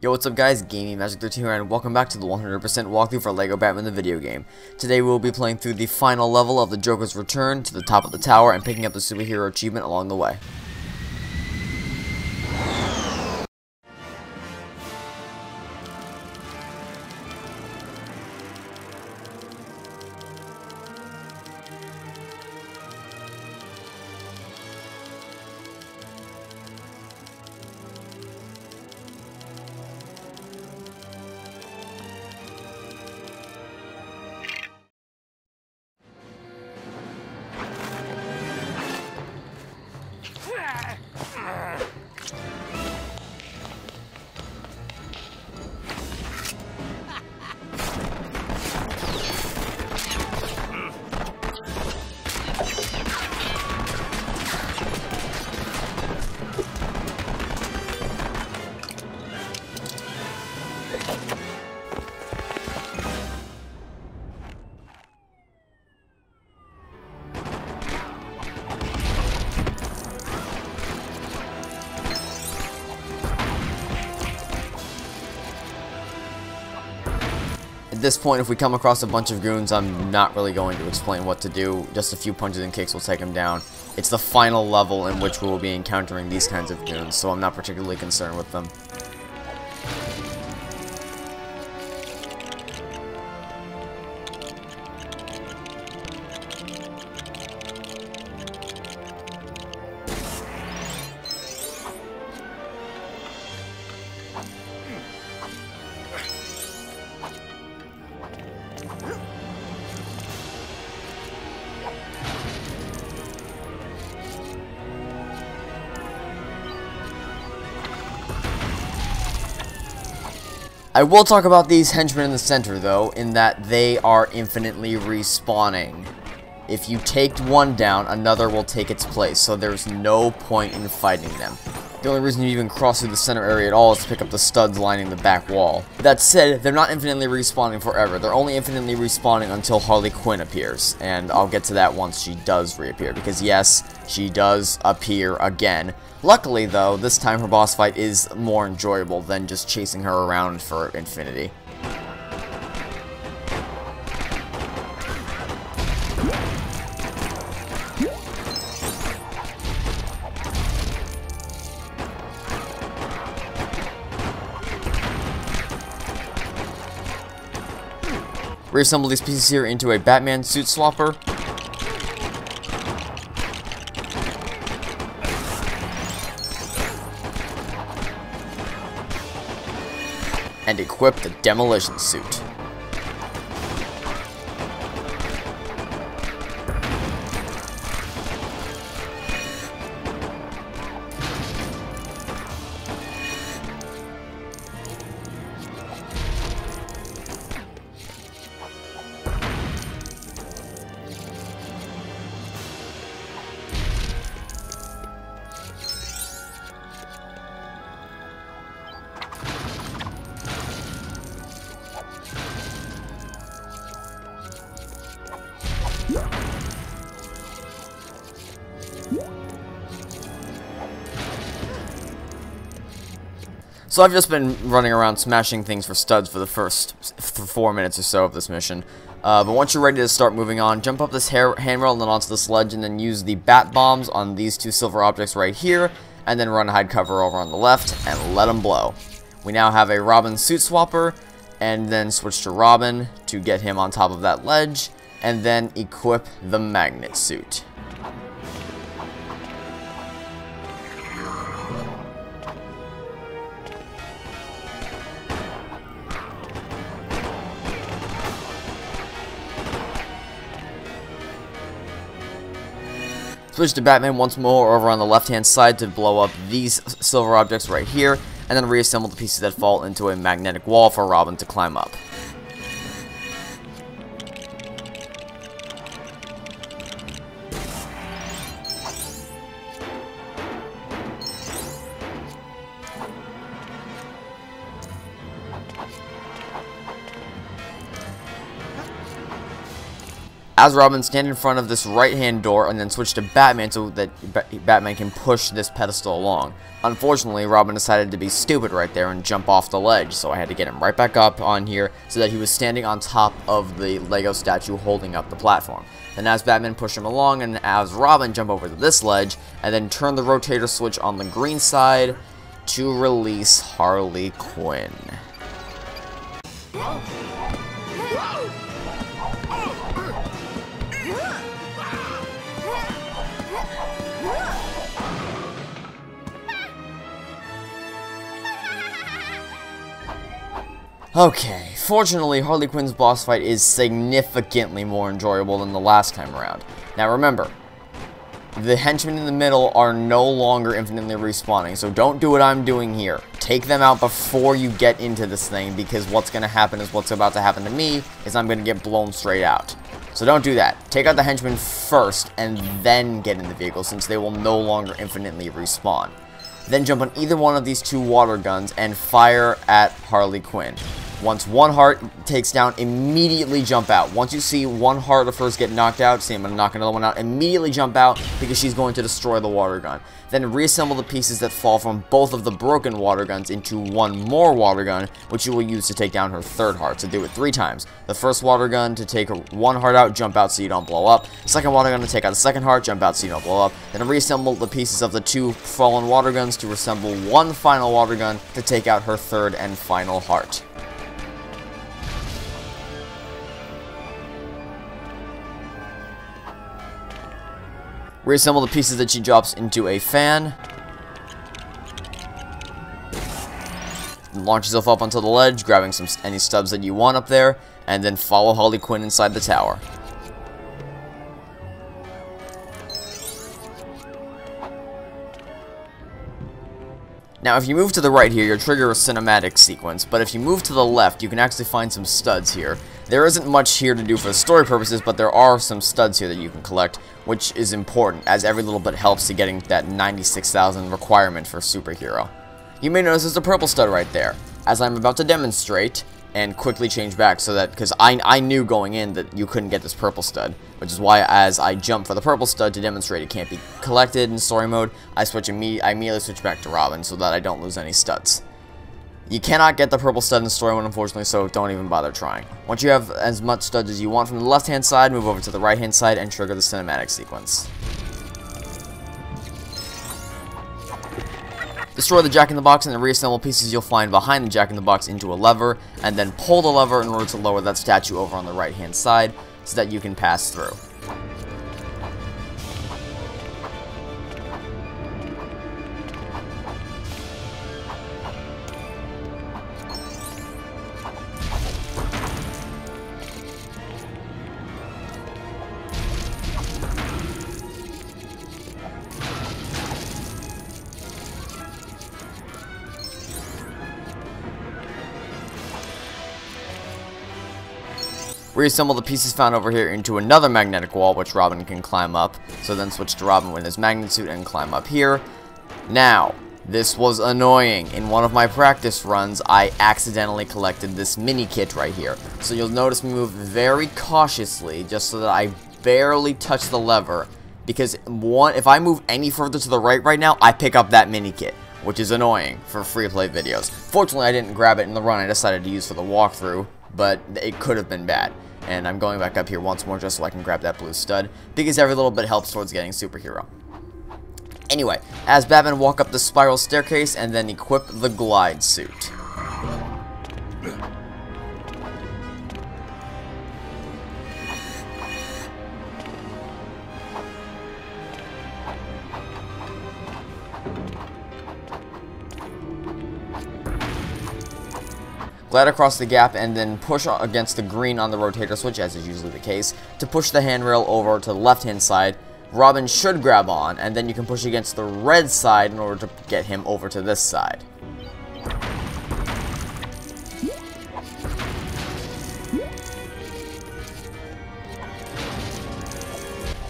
Yo, what's up guys, Gaming Magic 13 here, and welcome back to the 100% walkthrough for LEGO Batman the video game. Today we will be playing through the final level of the Joker's Return to the top of the tower and picking up the superhero achievement along the way. At this point, if we come across a bunch of goons, I'm not really going to explain what to do. Just a few punches and kicks will take them down. It's the final level in which we will be encountering these kinds of goons, so I'm not particularly concerned with them. I will talk about these henchmen in the center, though, in that they are infinitely respawning. If you take one down, another will take its place, so there's no point in fighting them. The only reason you even cross through the center area at all is to pick up the studs lining the back wall. That said, they're not infinitely respawning forever. They're only infinitely respawning until Harley Quinn appears, and I'll get to that once she does reappear, because yes, she does appear again. Luckily, though, this time her boss fight is more enjoyable than just chasing her around for infinity. Reassemble these pieces here into a Batman suit swapper. And equip the demolition suit. So I've just been running around smashing things for studs for the first 4 minutes or so of this mission. But once you're ready to start moving on, jump up this handrail and then onto the sledge, and then use the bat bombs on these two silver objects right here, and then run hide cover over on the left and let them blow. We now have a Robin suit swapper, and then switch to Robin to get him on top of that ledge, and then equip the magnet suit. Switch to Batman once more over on the left-hand side to blow up these silver objects right here, and then reassemble the pieces that fall into a magnetic wall for Robin to climb up. As Robin, stand in front of this right-hand door and then switch to Batman so that Batman can push this pedestal along. Unfortunately, Robin decided to be stupid right there and jump off the ledge, so I had to get him right back up on here so that he was standing on top of the Lego statue holding up the platform. Then as Batman pushed him along and as Robin jump over to this ledge and then turn the rotator switch on the green side to release Harley Quinn. Okay, fortunately, Harley Quinn's boss fight is significantly more enjoyable than the last time around. Now remember, the henchmen in the middle are no longer infinitely respawning, so don't do what I'm doing here. Take them out before you get into this thing, because what's going to happen is what's about to happen to me, is I'm going to get blown straight out. So don't do that. Take out the henchmen first, and then get in the vehicle, since they will no longer infinitely respawn. Then jump on either one of these two water guns and fire at Harley Quinn. Once one heart takes down, immediately jump out. Once you see one heart of hers get knocked out, see I'm going to knock another one out, immediately jump out because she's going to destroy the water gun. Then reassemble the pieces that fall from both of the broken water guns into one more water gun, which you will use to take down her third heart. So do it 3 times. The first water gun to take one heart out, jump out so you don't blow up. Second water gun to take out the second heart, jump out so you don't blow up. Then reassemble the pieces of the 2 fallen water guns to reassemble one final water gun to take out her third and final heart. Reassemble the pieces that she drops into a fan. Launch yourself up onto the ledge, grabbing any stubs that you want up there, and then follow Harley Quinn inside the tower. Now, if you move to the right here, you'll trigger a cinematic sequence, but if you move to the left, you can actually find some studs here. There isn't much here to do for story purposes, but there are some studs here that you can collect, which is important, as every little bit helps to getting that 96,000 requirement for superhero. You may notice there's a purple stud right there, as I'm about to demonstrate, and quickly change back so that, because I knew going in that you couldn't get this purple stud, which is why as I jump for the purple stud to demonstrate it can't be collected in story mode, I immediately switch back to Robin so that I don't lose any studs. You cannot get the purple stud in story mode, unfortunately, so don't even bother trying. Once you have as much studs as you want from the left hand side, move over to the right hand side and trigger the cinematic sequence. Destroy the Jack-in-the-Box and the reassemble pieces you'll find behind the Jack-in-the-Box into a lever, and then pull the lever in order to lower that statue over on the right-hand side so that you can pass through. Reassemble the pieces found over here into another magnetic wall, which Robin can climb up. So then switch to Robin with his magnet suit and climb up here. Now, this was annoying. In one of my practice runs, I accidentally collected this mini kit right here. So you'll notice me move very cautiously, just so that I barely touch the lever. Because if I move any further to the right now, I pick up that mini kit, which is annoying for free play videos. Fortunately, I didn't grab it in the run. I decided to use for the walkthrough, but it could have been bad. And I'm going back up here once more just so I can grab that blue stud, because every little bit helps towards getting superhero. Anyway, as Batman walk up the spiral staircase and then equip the glide suit. Glide across the gap and then push against the green on the rotator switch, as is usually the case, to push the handrail over to the left-hand side. Robin should grab on, and then you can push against the red side in order to get him over to this side.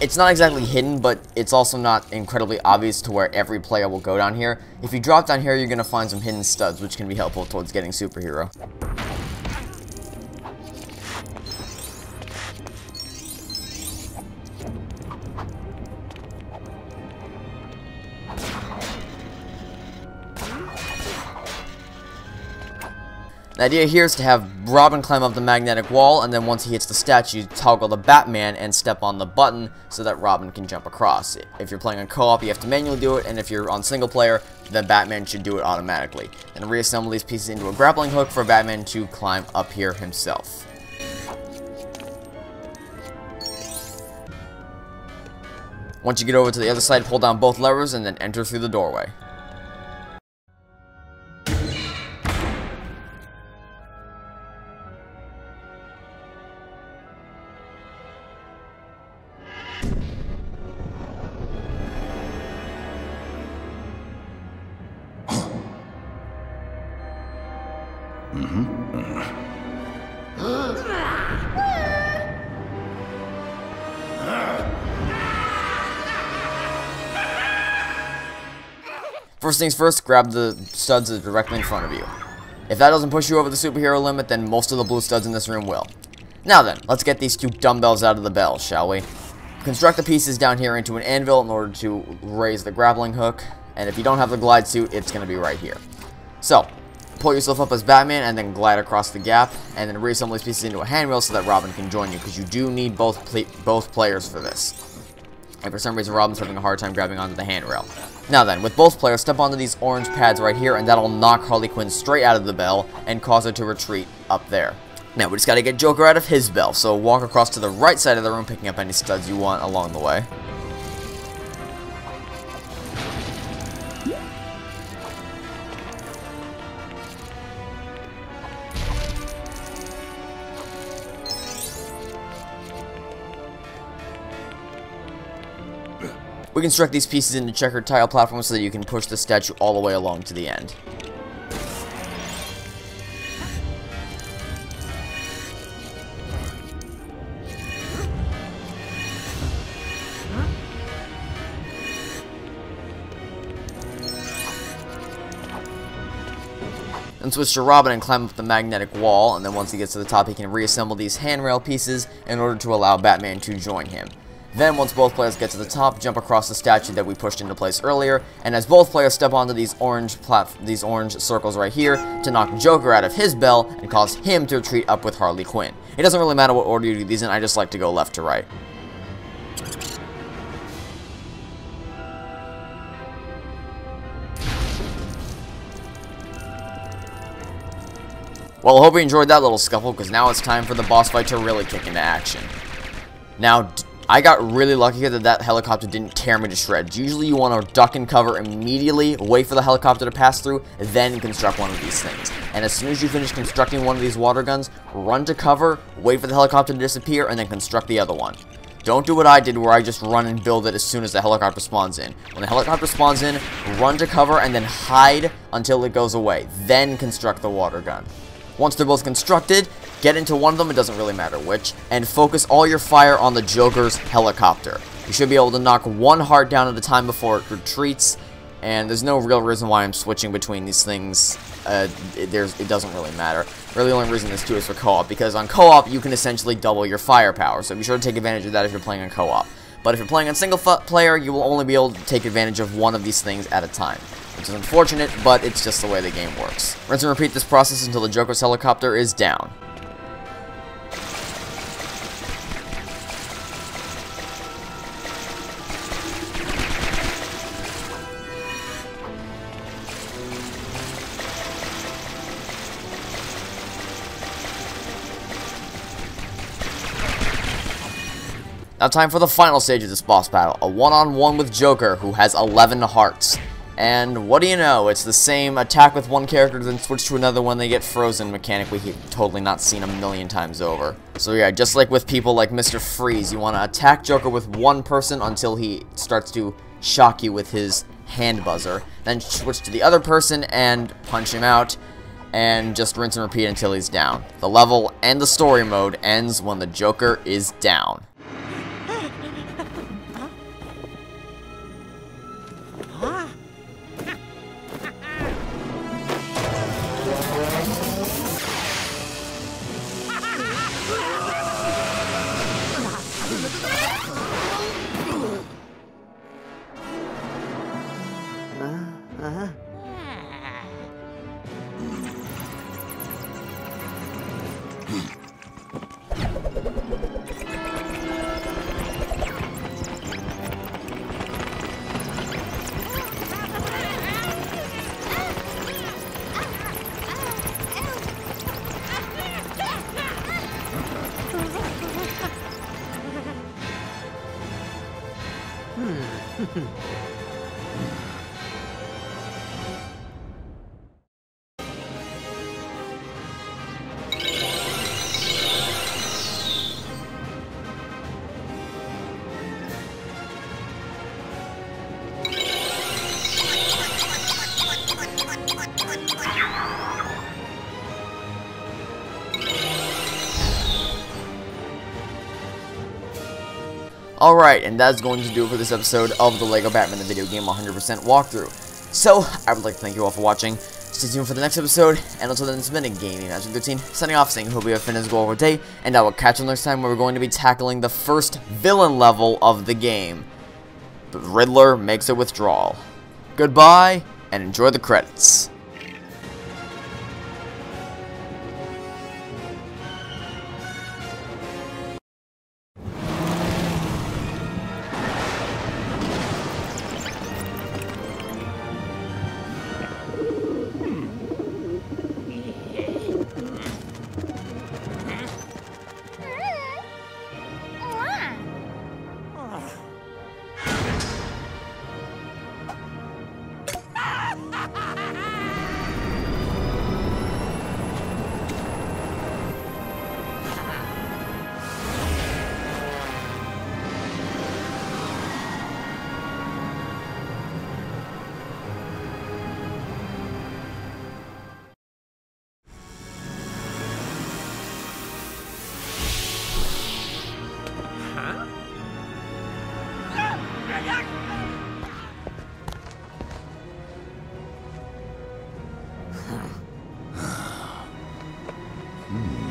It's not exactly hidden, but it's also not incredibly obvious to where every player will go down here. If you drop down here, you're going to find some hidden studs, which can be helpful towards getting superhero. The idea here is to have Robin climb up the magnetic wall, and then once he hits the statue, toggle the Batman and step on the button so that Robin can jump across. If you're playing on co-op, you have to manually do it, and if you're on single player, then Batman should do it automatically. Then reassemble these pieces into a grappling hook for Batman to climb up here himself. Once you get over to the other side, pull down both levers and then enter through the doorway. First things first, grab the studs that are directly in front of you. If that doesn't push you over the superhero limit, then most of the blue studs in this room will. Now then, let's get these two dumbbells out of the bell, shall we? Construct the pieces down here into an anvil in order to raise the grappling hook, and if you don't have the glide suit, it's going to be right here. So, pull yourself up as Batman and then glide across the gap, and then reassemble these pieces into a handrail so that Robin can join you, because you do need both players for this. And for some reason, Robin's having a hard time grabbing onto the handrail. Now then, with both players, step onto these orange pads right here, and that'll knock Harley Quinn straight out of the bell and cause her to retreat up there. Now, we just gotta get Joker out of his bell, so walk across to the right side of the room, picking up any studs you want along the way. We construct these pieces into checkered tile platforms so that you can push the statue all the way along to the end. Then switch to Robin and climb up the magnetic wall, and then once he gets to the top, he can reassemble these handrail pieces in order to allow Batman to join him. Then, once both players get to the top, jump across the statue that we pushed into place earlier, and as both players step onto these orange circles right here to knock Joker out of his bell and cause him to retreat up with Harley Quinn. It doesn't really matter what order you do these in, I just like to go left to right. Well, I hope you enjoyed that little scuffle, because now it's time for the boss fight to really kick into action. Now, I got really lucky here that helicopter didn't tear me to shreds. Usually you want to duck and cover immediately, wait for the helicopter to pass through, then construct one of these things. And as soon as you finish constructing one of these water guns, run to cover, wait for the helicopter to disappear, and then construct the other one. Don't do what I did where I just run and build it as soon as the helicopter spawns in. When the helicopter spawns in, run to cover and then hide until it goes away. Then construct the water gun. Once they're both constructed, get into one of them, it doesn't really matter which, and focus all your fire on the Joker's helicopter. You should be able to knock one heart down at a time before it retreats, and there's no real reason why I'm switching between these things. It doesn't really matter. Really, the only reason this too is for co-op, because on co-op, you can essentially double your firepower, so be sure to take advantage of that if you're playing on co-op. But if you're playing on single player, you will only be able to take advantage of one of these things at a time, which is unfortunate, but it's just the way the game works. Rinse and repeat this process until the Joker's helicopter is down. Now time for the final stage of this boss battle, a one-on-one with Joker, who has 11 hearts. And what do you know, it's the same attack with one character, then switch to another when they get frozen mechanic we've totally not seen a million times over. So yeah, just like with people like Mr. Freeze, you want to attack Joker with one person until he starts to shock you with his hand buzzer. Then switch to the other person and punch him out, and just rinse and repeat until he's down. The level and the story mode ends when the Joker is down. Alright, and that's going to do it for this episode of the LEGO Batman the Video Game 100% walkthrough. So, I would like to thank you all for watching. Stay tuned for the next episode, and until then, it's been a Gaming Magic 13, signing off, saying hope you have finished goal of our day, and I will catch you next time where we're going to be tackling the first villain level of the game. The Riddler makes a withdrawal. Goodbye, and enjoy the credits. Hmm.